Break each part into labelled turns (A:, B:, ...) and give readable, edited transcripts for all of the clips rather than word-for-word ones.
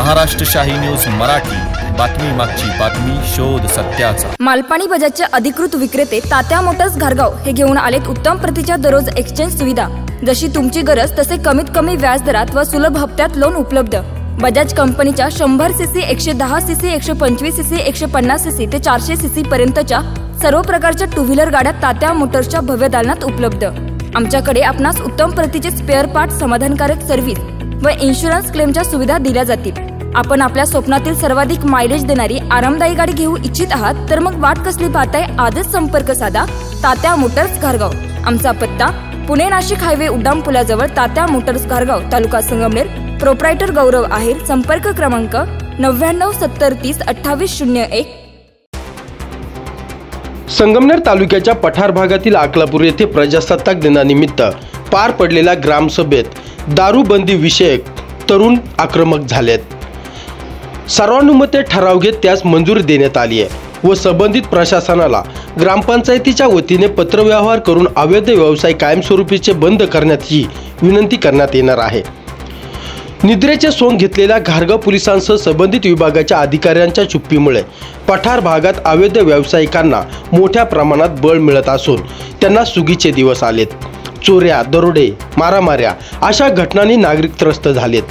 A: महाराष्ट्र शाही न्यूज मराठी, बातमी मागची बातमी, शोध सत्याचा।
B: मालपाणी बजाजचे अधिकृत विक्रेते तात्या मोटर्स घारगाव हे घेऊन आलेत उत्तम प्रतीच्या दररोज एक्सचेंज सुविधा। जशी तुमची गरज तसे कमीत कमी व्याज दरात व सुलभ हप्त्यात लोन उपलब्ध। बजाज कंपनीच्या 100 सीसी, 110 सीसी, 125 सीसी, 150 सीसी ते 400 सीसी पर्यंतच्या सर्व प्रकारच्या टू व्हीलर गाड्या तात्या मोटर्सच्या भव्य दालनात उपलब्ध। आमच्याकडे आपणास उत्तम प्रतीचे स्पेअर पार्ट, समाधानकारक सर्व्हिस व इन्शुरन्स क्लेमच्या सुविधा दिल्या जातील। आपण आपल्या स्वप्नातील सर्वाधिक मायलेज देणारी आरामदायी गाडी घेऊ इच्छित आहात तर मग वाट कसली पाहताय? आजच संपर्क साधा तात्या मोटर्स घारगाव। आमचा पत्ता पुणे नाशिक हायवे उड्डाण पुलाजवळ, तात्या मोटर्स घारगाव, तालुका संगमनेर। प्रोप्रायटर गौरव आहेर। संपर्क क्रमांक 99 70 30 28 01।
C: संगमनेर तालुक्याच्या पठार भागातील अकलापूर येथे प्रजासत्ताक दिनानिमित्त पार पडलेल्या ग्रामसभेत दारूबंदी विषयक तरुण आक्रमक झालेत। सर्वानुमते ठराव घेत त्यास मंजुरी देण्यात आली आहे व संबंधित प्रशासनाला ग्रामपंचायतीच्या वतीने पत्रव्यवहार करून अवैध व्यवसाय कायमस्वरूपीचे बंद करण्याची विनंती करण्यात येणार आहे। निद्रेचे सोंग घेतलेल्या घारगाव पोलिसांसह संबंधित विभागाच्या अधिकाऱ्यांच्या चुप्पीमुळे पठार भागात अवैध व्यावसायिकांना मोठ्या प्रमाणात बळ मिळत असून त्यांना सुगीचे दिवस आलेत। चोऱ्या, दरोडे, मारामाऱ्या अशा घटनांनी नागरिक त्रस्त झालेत।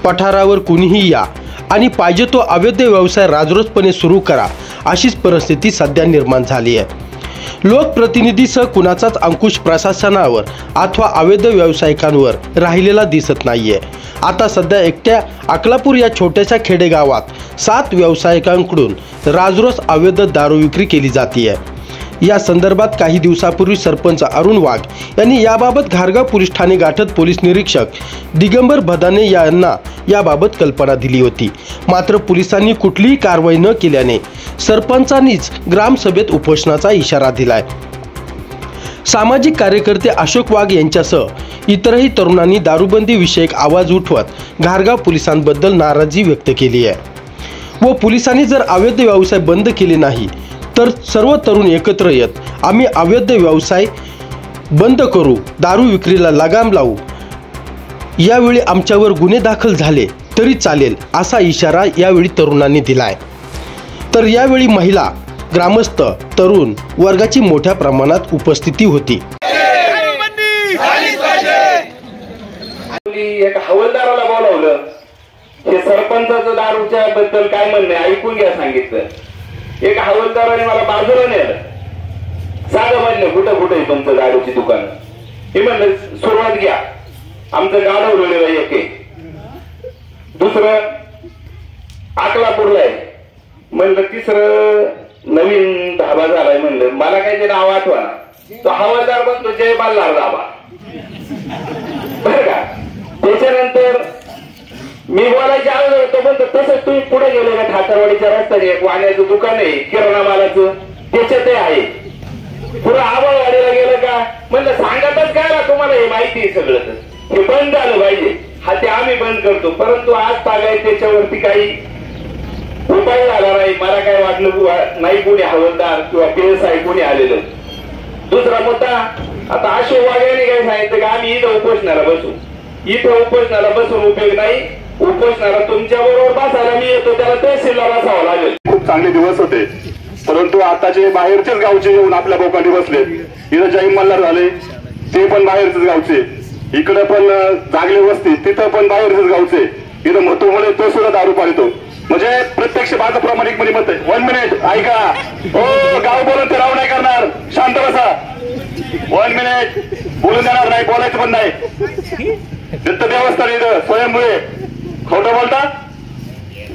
C: पठारावर कुणीही या आणि पाहिजे तो अवैध व्यवसाय राजरोसपणे सुरू करा अशीच परिस्थिती सध्या निर्माण झाली आहे। लोकप्रतिनिधीसह कुणाचाच अंकुश प्रशासनावर अथवा अवैध व्यावसायिकांवर राहिलेला दिसत नाहीये। आता सध्या एकट्या अकलापूर या छोट्याशा खेडेगावात 7 व्यावसायिकांकडून राजरोस अवैध दारू विक्री केली जाते आहे। या संदर्भात काही दिवसापूर्वी सरपंच अरुण वाघ यांनी याबाबत घारगाव पोलीस ठाणे गाठत पोलीस निरीक्षक दिगंबर भदाने यांना याबाबत कल्पना दिली होती। मात्र पोलिसांनी कुठलीही कारवाई न केल्याने सरपंचांनीच ग्रामसभेत उपोषणाचा इशारा दिलाय। सामाजिक कार्यकर्ते अशोक वाघ यांच्यासह इतरही तरुणांनी दारूबंदी विषयक आवाज उठवत घारगाव पोलिसांबद्दल नाराजी व्यक्त केली आहे व पोलिसांनी जर अवैध व्यवसाय बंद केले नाही तर सर्व तरुण एकत्र येत आम्ही अवैध व्यवसाय बंद करू, दारू विक्रीला लगाम लावू। यावेळी आमच्यावर गुन्हे दाखल झाले तरी चालेल असा इशारा यावेळी तरुणांनी दिलाय। तर यावेळी महिला, ग्रामस्थ, तरुण वर्गाची मोठ्या प्रमाणात उपस्थिती होती।
D: एक हवालदाराला बोलावलं, हे सरपंचाचं दारूच्या बद्दल काय म्हणणे ऐकून घ्या सांगितलं। एक हवालदाराने मला बाजूला नेलं, साधं म्हणलं कुठं कुठे तुमचं दारूची दुकान? हे म्हणलं सुरुवात घ्या, आमचं गाडवलेलं एक आहे, दुसरं अकलापूरला आहे म्हणलं, तिसरं नवीन धाबा झालाय म्हणलं, मला काही ते नाव आठवा ना। तो हवालदार म्हणतो जय मल्हार धाबा, बर का? त्याच्यानंतर मी बोलायच्या अगोदर तो म्हणतो तसंच तुम्ही पुढे गेले का ठाकरवाडीच्या रस्त्याने एक वाण्याचं दुकान आहे किराणा मालाचं, त्याच्यात आहे। पुढे आबाळवाडीला गेलं का म्हणलं सांगतच काय ना तुम्हाला हे माहिती आहे सगळं, हे बंद झालं पाहिजे। हा ते आम्ही बंद करतो, परंतु आज तागाय त्याच्यावरती काही उपाय झाला नाही। मला काय वाटलं नाही कोणी हवालदार किंवा PSI कोणी आलेलं। दुसरा मुद्दा, आता अशोक वाघाने काय सांगितलं का आम्ही इथं उपोषणाला बसू, इथं उपोषणाला बसून उपयोग नाही, उपोषणाला तुमच्या बरोबर बसायला मी येतो, त्याला तहसीलला बसावं लागेल।
E: खूप चांगले दिवस होते, परंतु आता जे बाहेरचेच गावचे येऊन आपल्या बोकांडी बसले, इथं जय मल्हार झाले ते पण बाहेरचेच गावचे, इकडे पण जागले वस्ती तिथं पण बाहेरचेच गावचे, इथं महत्व म्हणे तो सुद्धा दारू पाळतो। म्हणजे प्रत्यक्ष माझं प्रामाणिकपणे मत आहे। 1 मिनिट ऐका, हो गाव बोलून ते राव नाही करणार, शांत बसा। 1 मिनिट बोलून देणार नाही, बोलायचं पण नाही। दत्त देवस्थान इथं स्वयंमुळे खोटं बोलतात,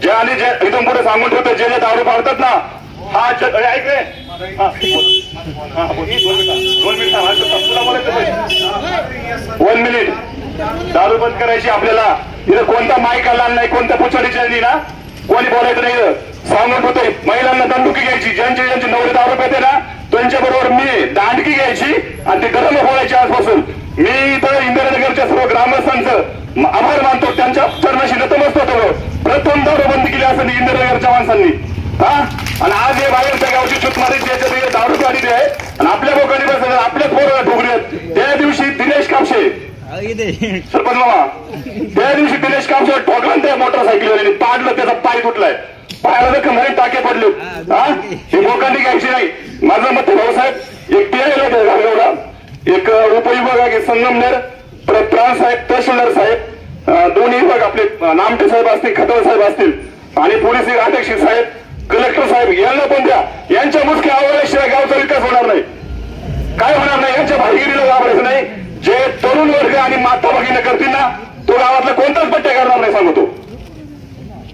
E: जे आणि जे इथून पुढे सांगून ठेवतो जे जे दारू पाळतात ना, हा ऐक रे, 1 मिनिट दारू बंद करायची आपल्याला। इथं कोणता माईक आला नाही, कोणत्या पुछाडीच्या ना कोणी बोलायचं नाही, सांगून होतोय। महिलांना दंडुकी घ्यायची, ज्यांचे ज्यांचे नवरे दारू पेते ना त्यांच्या बरोबर मी दांडकी घ्यायची आणि ते गरम बोलायचे। आजपासून मी इथं इंदिरानगरच्या सर्व ग्रामस्थांचं आभार मानतो, त्यांच्या चरणाशी नतमस्तक होतो। प्रथम दारू बंद केली असं इंदिरानगरच्या माणसांनी, हा। आणि आज हे बाहेरच्या गावची चुतमारी दारू काढली आहे आणि आपल्या लोकांनी बसले, आपल्या पोरं ठोकले। त्या दिवशी दिनेश कापशे सरपंच मामा त्या दिवशी दिनेश कामसोबत ठोकला त्या मोटरसायकलीवर पाडलं, त्याचा पाय तुटलाय, पायाला जखम झाली, टाके पडले. हे लोकांनी घ्यायची नाही. माझं मत भाऊसाहेब एक टीआयला घालवला, एक उपविभाग संगमनेर, परत प्राण साहेब, तहसीलदार साहेब, दोन्ही विभाग आपले नामटे साहेब असतील, खटवळ साहेब असतील आणि पोलीस अध्यक्ष साहेब, कलेक्टर साहेब यांना पण द्या. यांच्या मुख्य आव्हानाशिवाय गावचा विकास होणार नाही, काय होणार नाही. यांच्या भागीदारीला घाबरायचं नाही. जे तरुण वर्ग आणि माता भगिनी करतील ना, तो गावातला कोणताच पट्ट्या करणार नाही, सांगतो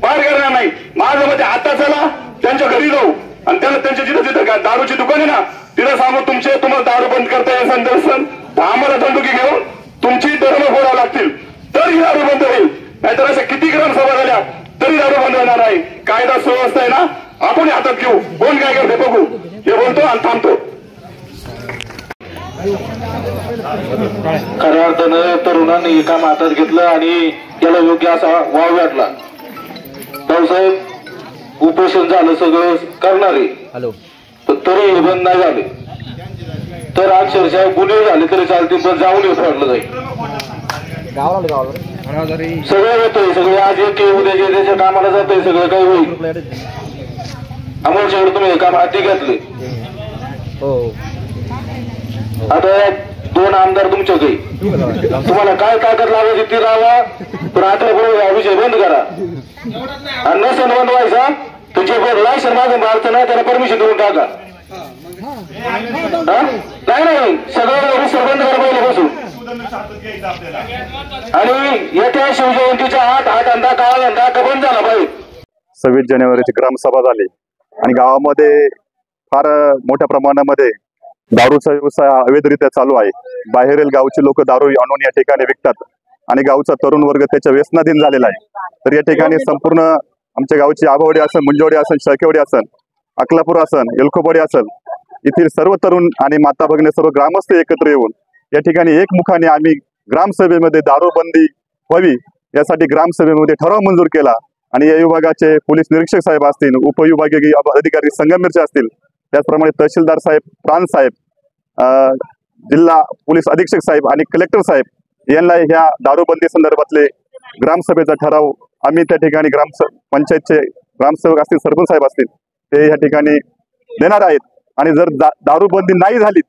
E: पार करणार नाही. माझं मते आता चला त्यांच्या घरी जाऊ आणि त्यांना त्यांच्या जिथं दारूची दुकान आहे ना तिथं सांगू तुम्हाला दारू बंद करता येईल संदर्शन, आम्हाला दंडुकी घेऊन तुमची धर्म फोडावं लागतील तर ही दारू बंद होईल. नाहीतर अशा किती ग्रामसभा झाल्या तरी दारू बंद होणार नाही. कायदा सुव्यवस्था आहे ना, आपण हातात घेऊ, कोण काय करते बघू, हे बोलतो आणि थांबतो.
F: खऱ्या अर्थानं तरुणांनी हे काम हातात घेतलं आणि त्याला योग्य असा वाव वाटला. भाऊसाहेब उपोषण झालं सगळं करणारे, तरी हे बंद नाही झाले तर अक्षरशः गुन्हे झाले तरी चालतील, पण जाऊन हे फोडलं जाईल. सगळं येतंय, सगळे आज येते उद्या त्याच्या कामाला जातंय, सगळं काही होईल. अमोलच्याकडे तुम्ही हे काम हाती घेतले. आता 2 आमदार तुमच्याकडे, तुम्हाला काय ताकद लावायची ती लावा, पण आता हा विषय बंद करा. आणि नसेल बंद व्हायचा तर जे लायसन मागून मारतं ना त्याला परमिशन देऊन टाका. नाही सगळं विषय बंद करा पहिल्यापासून. आणि येत्या शिवजयंतीच्या 8 अंदा काळा अंदा का बंद झाला पाहिजे.
G: 26 जानेवारीची ग्रामसभा झाली आणि गावामध्ये फार मोठ्या प्रमाणामध्ये दारूचा व्यवसाय अवैधरित्या चालू आहे. बाहेरील गावचे लोक दारू आणून या ठिकाणी विकतात आणि गावचा तरुण वर्ग त्याच्या व्यसनाधीन झालेला आहे. तर या ठिकाणी संपूर्ण आमच्या गावची आभावडी असेल, मुंजवडी असेल, शेळकेवाडी असेल, अकलापूर असेल, एलखोपवाडी असेल, येथील सर्व तरुण आणि माता भगिनी सर्व ग्रामस्थ एकत्र येऊन या ठिकाणी एकमुखाने आम्ही ग्रामसभेमध्ये दारूबंदी व्हावी यासाठी ग्रामसभेमध्ये ठराव मंजूर केला. आणि या विभागाचे पोलीस निरीक्षक साहेब असतील, उपविभागीय अधिकारी संगमनेरचे असतील, त्याचप्रमाणे तहसीलदार साहेब, प्रांत साहेब, जिल्हा पोलीस अधीक्षक साहेब आणि कलेक्टर साहेब यांना ह्या दारूबंदी संदर्भातले ग्रामसभेचा ठराव आम्ही त्या ठिकाणी पंचायतचे ग्रामसेवक असतील, सरपंच साहेब असतील, ते या ठिकाणी देणार आहेत. आणि जर दारूबंदी नाही झाली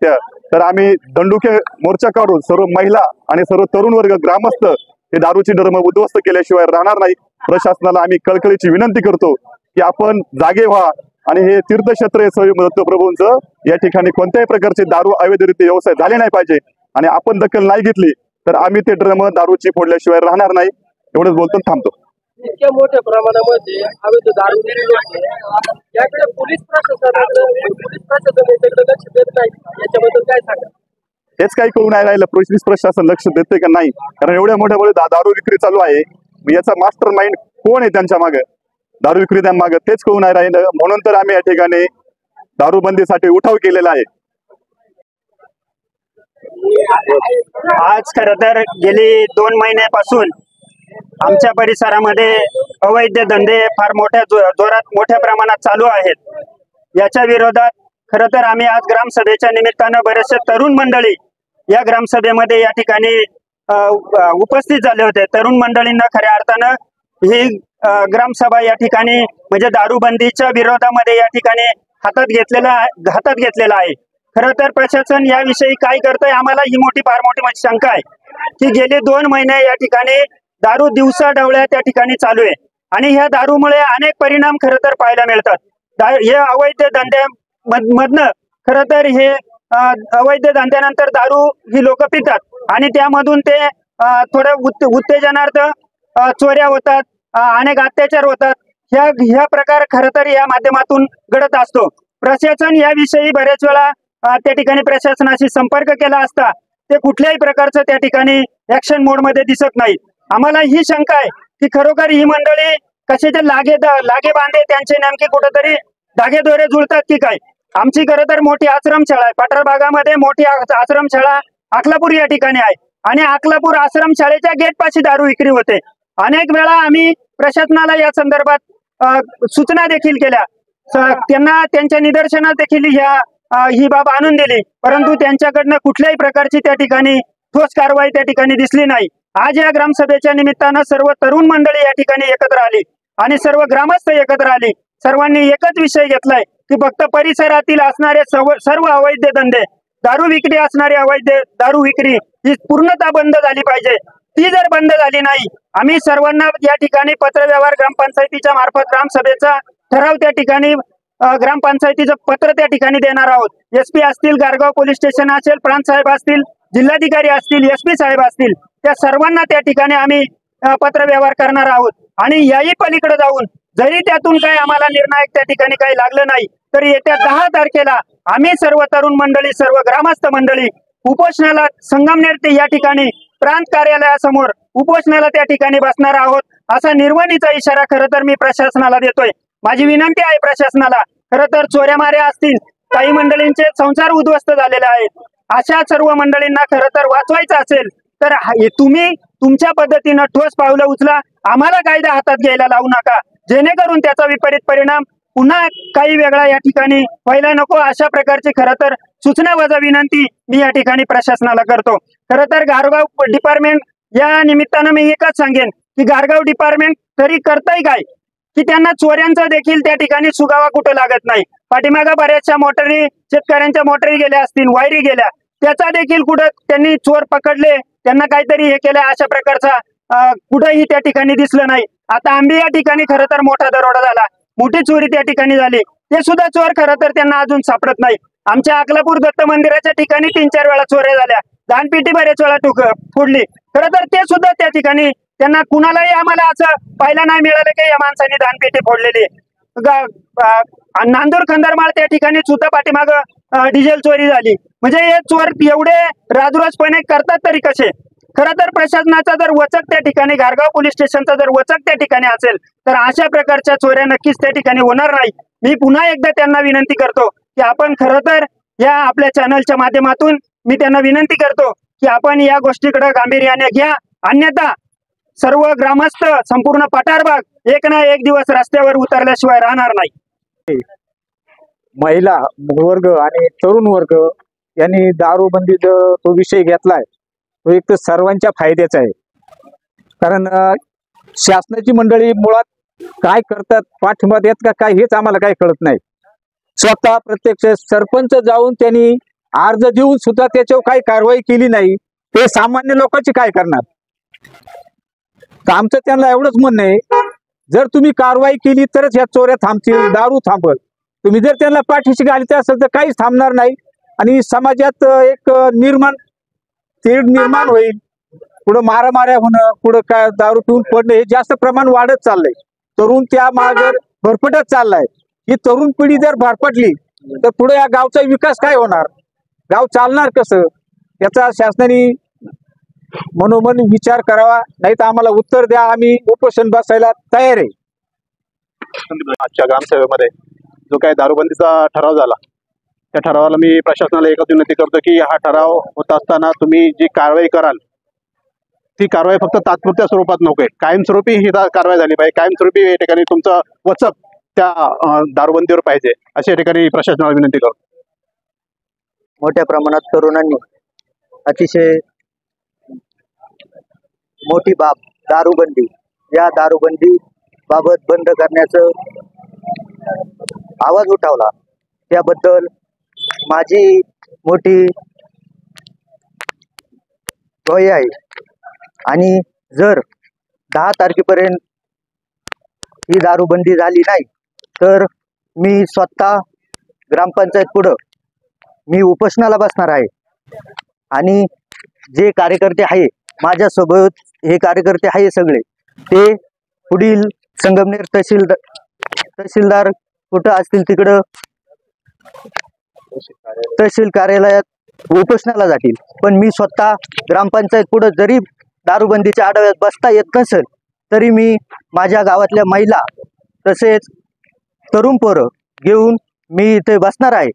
G: तर आम्ही दंडुके मोर्चा काढून सर्व महिला आणि सर्व तरुण वर्ग ग्रामस्थ हे दारूची धर्म उद्ध्वस्त केल्याशिवाय राहणार नाही. प्रशासनाला आम्ही कळकळीची विनंती करतो की आपण जागे व्हा आणि हे तीर्थक्षेत्र दत्तप्रभूंचं या ठिकाणी कोणत्याही प्रकारचे दारू अवैधरित्या व्यवसाय झाले नाही पाहिजे. आणि आपण दखल नाही घेतली तर आम्ही ते ड्रम दारूची फोडल्याशिवाय राहणार नाही. एवढंच बोलतो, थांबतो.
H: इतक्या मोठ्या प्रमाणामध्ये अवैध दारू याकडे पोलीस प्रशासन याच्याकडे लक्ष देत नाही, याच्याबद्दल काय सांगा?
G: हेच काही करू नाही राहिलं, पोलीस प्रशासन लक्ष देते का नाही? कारण एवढ्या मोठ्या दारू विक्री चालू आहे, याचा मास्टर माइंड कोण आहे त्यांच्या मागे, दारू विक्रेत्या मागे, तेच कळून नाही राहिलं. म्हणून तर आम्ही या ठिकाणी दारूबंदीसाठी उठाव केलेला आहे.
I: आज खर तर गेली 2 महिन्यापासून आमच्या परिसरामध्ये अवैध धंदे फार मोठ्या प्रमाणात चालू आहेत. याच्या विरोधात खर तर आम्ही आज ग्रामसभेच्या निमित्तानं बरेचसे तरुण मंडळी या ग्रामसभेमध्ये या ठिकाणी उपस्थित झाले होते. तरुण मंडळींना खऱ्या अर्थानं ही ग्रामसभा या ठिकाणी म्हणजे दारूबंदीच्या विरोधामध्ये या ठिकाणी हातात घेतलेला आहे. खरं तर प्रशासन याविषयी काय करतंय आम्हाला ही फार मोठी शंका आहे की गेले 2 महिने या ठिकाणी दारू दिवसा ढवळ्या त्या ठिकाणी चालू आहे आणि ह्या दारूमुळे अनेक परिणाम खरं तर पाहायला मिळतात. हे अवैध धंद्यामधनं खरं तर हे अवैध धंद्यानंतर दारू ही लोक पितात आणि त्यामधून ते थोडं उत्तेजनार्थ चोऱ्या होतात, अनेक अत्याचार होतात. ह्या प्रकार खरं तर या माध्यमातून घडत असतो. प्रशासन याविषयी बऱ्याच वेळा त्या ठिकाणी प्रशासनाशी संपर्क केला असता ते कुठल्याही प्रकारचं त्या ठिकाणी ऍक्शन मोड मध्ये दिसत नाही. आम्हाला ही शंका आहे की खरोखर ही मंडळी कशाचे लागे बांधे त्यांचे नेमके कुठेतरी धागेदोरे जुळतात की काय. आमची खरं तर मोठी आश्रमशाळा आहे, पठार भागामध्ये मोठी आश्रमशाळा अकलापूर या ठिकाणी आहे आणि अकलापूर आश्रमशाळेच्या गेट पाशी दारू विक्री होते. अनेक वेळा आम्ही प्रशासनाला या संदर्भात सूचना देखील केल्या, त्यांना त्यांच्या निदर्शनात देखील ही बाब आणून दिली, परंतु त्यांच्याकडनं कुठल्याही प्रकारची त्या ठिकाणी ठोस कारवाई त्या ठिकाणी दिसली नाही। आज या ग्रामसभेच्या निमित्तानं सर्व तरुण मंडळी या ठिकाणी एकत्र आली आणि सर्व ग्रामस्थ एकत्र आली। सर्वांनी एकच विषय घेतलाय की फक्त परिसरातील असणारे सर्व अवैध धंदे, दारू विक्री असणारी अवैध दारू विक्री ही पूर्णतः बंद झाली पाहिजे। ती जर बंद झाली नाही, आम्ही सर्वांना या ठिकाणी पत्रव्यवहार ग्रामपंचायतीच्या मार्फत ग्रामसभेचा ठराव त्या ठिकाणी ग्रामपंचायतीचं पत्र त्या ठिकाणी देणार आहोत। SP असतील, गारगाव पोलीस स्टेशन असेल, प्रांत साहेब असतील, जिल्हाधिकारी असतील, SP साहेब असतील, त्या सर्वांना त्या ठिकाणी आम्ही पत्रव्यवहार करणार आहोत। आणि याही पलीकडे जाऊन जरी त्यातून काही आम्हाला निर्णायक त्या ठिकाणी काही लागलं नाही, तर येत्या 10 तारखेला आम्ही सर्व तरुण मंडळी, सर्व ग्रामस्थ मंडळी उपोषणाला संगमनेर ते या ठिकाणी प्रांत कार्यालयासमोर उपोषणाला त्या ठिकाणी बसणार आहोत, असा निर्वणीचा इशारा खरं तर मी प्रशासनाला देतोय। माझी विनंती आहे प्रशासनाला, खरं तर चोऱ्या माऱ्या असतील, काही मंडळींचे संसार उद्ध्वस्त झालेले आहेत, अशा सर्व मंडळींना खरं तर वाचवायचं असेल तर तुम्ही तुमच्या पद्धतीनं ठोस पावलं उचला, आम्हाला कायदा हातात घ्यायला लावू नका, जेणेकरून त्याचा विपरीत परिणाम पुन्हा काही वेगळा या ठिकाणी व्हायला नको। अशा प्रकारची खरं तर सूचना वजा विनंती मी या ठिकाणी प्रशासनाला करतो। खरं तर गारगाव डिपार्टमेंट या निमित्तानं मी एकच सांगेन की गारगाव डिपार्टमेंट तरी करताय काय की त्यांना चोऱ्यांचा देखील त्या ठिकाणी सुगावा कुठं लागत नाही। पाठीमागं बऱ्याचशा मोटरी, शेतकऱ्यांच्या मोटरी गेल्या असतील, वायरी गेल्या, त्याचा देखील कुठं त्यांनी चोर पकडले, त्यांना काहीतरी हे केलं, अशा प्रकारचा कुठंही त्या ठिकाणी दिसलं नाही। आता आंबी या ठिकाणी खरं तर मोठा दरोडा झाला, मोठी चोरी त्या ठिकाणी झाली, ते सुद्धा चोर खरं तर त्यांना अजून सापडत नाही। आमच्या अकलापूर दत्त मंदिराच्या ठिकाणी 3-4 वेळा चोऱ्या झाल्या, दानपेटी बरेच वेळा फोडली, खरं तर ते सुद्धा त्या ठिकाणी त्यांना कुणालाही आम्हाला असं पाहायला नाही मिळालं की या माणसाने दानपेटी फोडलेली। नांदूर खंदारमाळ त्या ठिकाणी सुद्धा पाठीमागं डिझेल चोरी झाली। म्हणजे हे चोर एवढे राजरोसपणे करतात तरी कसे? खरं तर प्रशासनाचा जर वचक त्या ठिकाणी, गारगाव पोलीस स्टेशनचा जर वचक त्या ठिकाणी असेल तर अशा प्रकारच्या चोऱ्या नक्कीच त्या ठिकाणी होणार नाही। मी पुन्हा एकदा त्यांना विनंती करतो की आपण खरं तर या आपल्या चॅनलच्या माध्यमातून मी त्यांना विनंती करतो की आपण या गोष्टीकडे गांभीर्याने घ्या, अन्यथा सर्व ग्रामस्थ, संपूर्ण पठारभाग एक ना एक दिवस रस्त्यावर उतरल्याशिवाय राहणार नाही।
J: महिला वर्ग आणि तरुण वर्ग यांनी दारूबंदीचा तो विषय घेतलाय, तो एक तर सर्वांच्या फायद्याचा आहे। कारण शासनाची मंडळी मुळात काय करतात, पाठिंबा देत का काय हेच आम्हाला काही कळत नाही। स्वतः प्रत्यक्ष सरपंच जाऊन त्यांनी अर्ज देऊन सुद्धा त्याच्यावर काही कारवाई केली नाही, ते सामान्य लोकांची काय करणार? तर आमचं त्यांना एवढंच म्हणणं आहे, जर तुम्ही कारवाई केली तरच ह्या चोऱ्या थांबतील, दारू थांबल। तुम्ही जर त्यांना पाठीशी घालते असेल तर काहीच थांबणार नाही आणि समाजात एक तेढ निर्माण होईल। पुढे मारामाऱ्या होणं, पुढे काय दारू पिऊन पडणं हे जास्त प्रमाण वाढत चाललंय। तरुण त्या मागे भरपटत चाललाय। ही तरुण पिढी जर भरपटली तर पुढे या गावचा विकास काय होणार? गाव चालणार कसं? याचा शासनाने मनोमन विचार करावा, नाही तर आम्हाला उत्तर द्या, आम्ही उपोषण बसायला तयार आहे।
G: आजच्या ग्रामसभेमध्ये जो काही दारूबंदीचा ठराव झाला, त्या ठरावाला मी प्रशासनाला एकच विनंती करतो की हा ठराव होत असताना तुम्ही जी कारवाई कराल ती कारवाई फक्त तात्पुरत्या स्वरूपात नकोय, कायमस्वरूपी ही कारवाई झाली पाहिजे। कायमस्वरूपी या ठिकाणी तुमचं वचक त्या दारूबंदीवर पाहिजे, अशा ठिकाणी प्रशासनाला विनंती करतो।
K: मोठ्या प्रमाणात तरुणांनी अतिशय मोठी बाब दारूबंदी, या दारूबंदी बाबत बंद करण्याचं आवाज उठवला, त्याबद्दल माझी मोठी ग्वाही आहे। आणि जर 10 तारखेपर्यंत ही दारूबंदी झाली नाही तर मी स्वतः ग्रामपंचायत पुढं मी उपोषणाला बसणार आहे। आणि जे कार्यकर्ते आहे माझ्यासोबत, हे कार्यकर्ते आहे सगळे, ते पुढील संगमनेर तहसीलदार कुठं असतील तिकडं तहसील कार्यालयात उपोषणाला जातील। पण मी स्वतः ग्रामपंचायत पुढे जरी दारूबंदीच्या आढाव्यात बसता येत नसेल तरी मी माझ्या गावातल्या महिला तसेच तरुण पोरं घेऊन मी इथे बसणार आहे।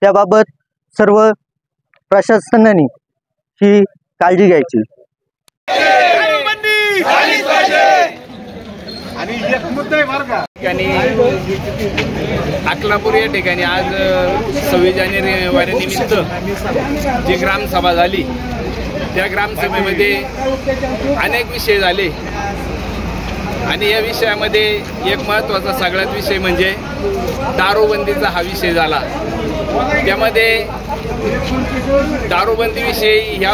K: त्याबाबत सर्व प्रशासनाने ही काळजी घ्यायची।
L: अकलापूर या ठिकाणी आज 26 जानेवारी निमित्त जी ग्रामसभा झाली त्या ग्रामसभेमध्ये अनेक विषय झाले आणि या विषयामध्ये एक महत्त्वाचा सगळ्यात विषय म्हणजे दारूबंदीचा हा विषय झाला। त्यामध्ये दारूबंदीविषयी ह्या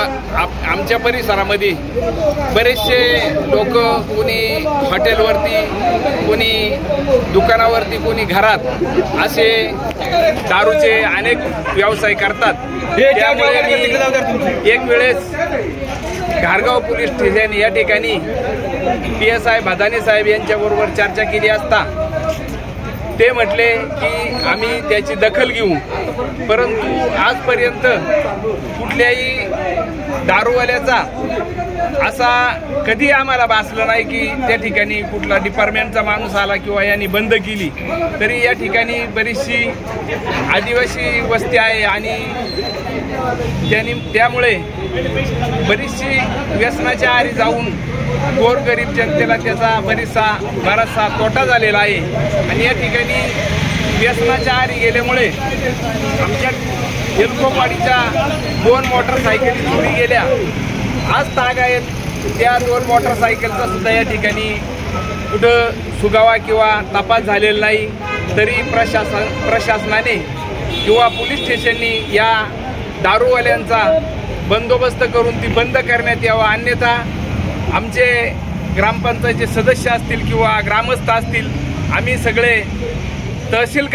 L: आमच्या परिसरामध्ये बरेचसे लोक कोणी हॉटेलवरती, कोणी दुकानावरती, कोणी घरात असे दारूचे अनेक व्यवसाय करतात। त्यामुळे मी एक वेळेस घारगाव पोलीस स्टेशन या ठिकाणी PSI भदाने साहेब यांच्याबरोबर चर्चा केली असता ते म्हटले की आम्ही त्याची दखल घेऊ, परंतु आजपर्यंत कुठल्याही दारूवाल्याचा असा कधी आम्हाला भासलं नाही की त्या ठिकाणी कुठला डिपार्टमेंटचा माणूस आला किंवा यांनी बंद केली। तरी या ठिकाणी बरीचशी आदिवासी वस्ती आहे आणि त्यामुळे बरीचशी व्यसनाच्या आहारी जाऊन गोरगरीब जनतेला त्याचा बराचसा तोटा झालेला आहे आणि या ठिकाणी व्यसनाच्या आहारी गेल्यामुळे आमच्या एलकोपाडीच्या 2 मोटरसायकली चोरी गेल्या। आज ताग आहेत त्या 2 मोटरसायकलचा सुद्धा या ठिकाणी कुठं सुगावा किंवा तपास झालेला नाही। तरी प्रशासनाने किंवा पोलीस स्टेशननी या दारूवाल्यांचा बंदोबस्त करून ती बंद करण्यात यावं, अन्यथा आमचे ग्रामपंचायतचे सदस्य असतील किंवा ग्रामस्थ असतील आम्ही सगळे तहसील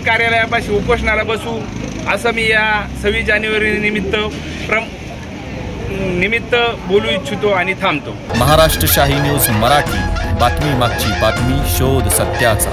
L: कार्यालयापाशी उपोषणाला बसू असं मी या 26 जानेवारी निमित्त बोलू इच्छितो आणि थांबतो।
A: महाराष्ट्र शाही न्यूज मराठी, बातमी मागची बातमी, शोध सत्याचा।